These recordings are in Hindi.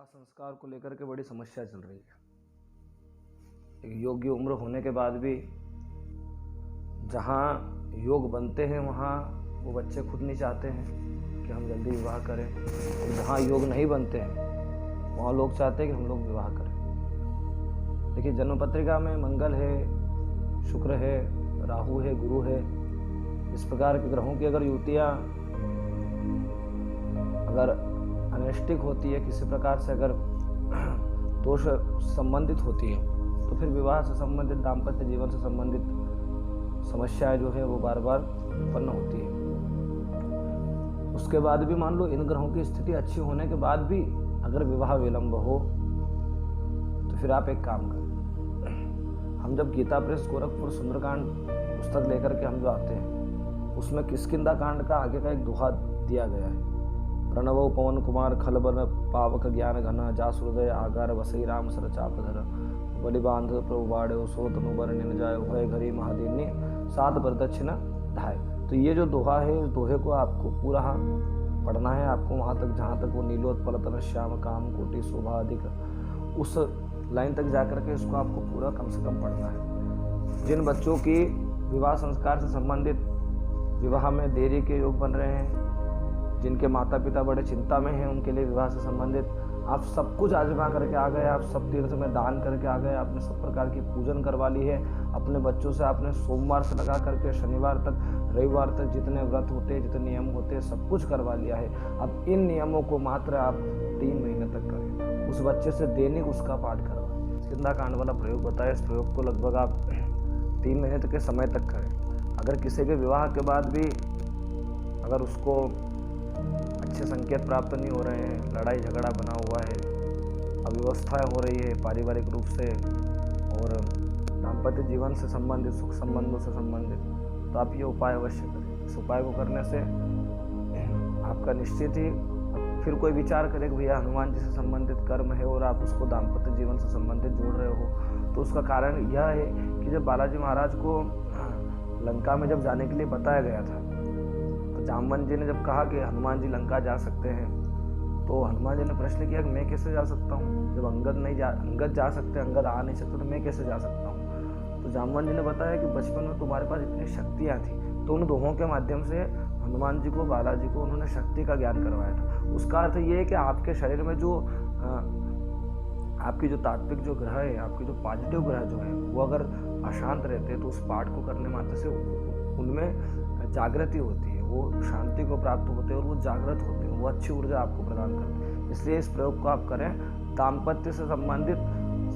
संस्कार को लेकर के बड़ी समस्या चल रही है। एक योग्य उम्र होने के बाद भी जहाँ योग बनते हैं वहाँ वो बच्चे खुद नहीं चाहते हैं कि हम जल्दी विवाह करें, और जहाँ योग नहीं बनते हैं वहाँ लोग चाहते हैं कि हम लोग विवाह करें। देखिए, जन्म पत्रिका में मंगल है, शुक्र है, राहु है, गुरु है, इस प्रकार के ग्रहों की अगर युतियाँ अगर अनिष्टिक होती है, किसी प्रकार से अगर दोष संबंधित होती है, तो फिर विवाह से संबंधित, दाम्पत्य जीवन से संबंधित समस्याएं जो है वो बार बार उत्पन्न होती है। उसके बाद भी मान लो इन ग्रहों की स्थिति अच्छी होने के बाद भी अगर विवाह विलंब हो तो फिर आप एक काम करें। हम जब गीता प्रेस गोरखपुर सुंदरकांड पुस्तक लेकर के हम जो आते हैं, उसमें किष्किंधा कांड का आगे का एक दोहा दिया गया है। प्रणवो पवन कुमार खलबन पावक ज्ञान घन जासुहृदय आगार वसई राम सर चापधर बलि बांध प्रभु बाड़े सो तनु बरन जाय भय घरी महादीनी सात प्रदक्षिणा धाय। तो ये जो दोहा है, इस दोहे को आपको पूरा पढ़ना है। आपको वहाँ तक जहाँ तक वो नीलोत्पल तन श्याम काम कोटि शोभा अधिक, उस लाइन तक जाकर के इसको आपको पूरा कम से कम पढ़ना है। जिन बच्चों की विवाह संस्कार से संबंधित विवाह में देरी के योग बन रहे हैं, जिनके माता पिता बड़े चिंता में हैं, उनके लिए विवाह से संबंधित आप सब कुछ आजमा करके आ गए, आप सब तीर्थ में दान करके आ गए, आपने सब प्रकार की पूजन करवा ली है। अपने बच्चों से आपने सोमवार से लगा करके शनिवार तक, रविवार तक जितने व्रत होते हैं, जितने नियम होते हैं, सब कुछ करवा लिया है। अब इन नियमों को मात्र आप 3 महीने तक करें। उस बच्चे से दैनिक उसका पाठ करवाएं। किष्किंधा कांड वाला प्रयोग बताया, इस प्रयोग को लगभग आप 3 महीने तक के समय तक करें। अगर किसी के विवाह के बाद भी अगर उसको अच्छे संकेत प्राप्त नहीं हो रहे हैं, लड़ाई झगड़ा बना हुआ है, अव्यवस्थाएं हो रही है पारिवारिक रूप से और दाम्पत्य जीवन से संबंधित, सुख संबंधों से संबंधित, तो आप ये उपाय अवश्य करें। इस उपाय को करने से आपका निश्चित ही फिर कोई विचार करे कि भैया हनुमान जी से संबंधित कर्म है और आप उसको दाम्पत्य जीवन से संबंधित जोड़ रहे हो, तो उसका कारण यह है कि जब बालाजी महाराज को लंका में जब जाने के लिए बताया गया था, जामवंत जी ने जब कहा कि हनुमान जी लंका जा सकते हैं, तो हनुमान जी ने प्रश्न किया कि मैं कैसे जा सकता हूँ? जब अंगद जा सकते, अंगद आ नहीं सकते, तो मैं कैसे जा सकता हूँ? तो जामवंत जी ने बताया कि बचपन में तुम्हारे पास इतनी शक्तियाँ थी, तो उन दोहों के माध्यम से हनुमान जी को, बालाजी को उन्होंने शक्ति का ज्ञान करवाया था। उसका अर्थ ये है कि आपके शरीर में जो आपकी जो तात्विक जो ग्रह है, आपके जो पॉजिटिव ग्रह जो है, वो अगर अशांत रहते हैं तो उस पाठ को करने मात्र से उनमें जागृति होती है, वो शांति को प्राप्त होते हैं और वो जागृत होते हैं, वो अच्छी ऊर्जा आपको प्रदान करते हैं। इसलिए इस प्रयोग को आप करें, दाम्पत्य से संबंधित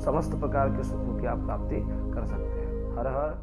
समस्त प्रकार के सुखों की आप प्राप्ति कर सकते हैं। हर हर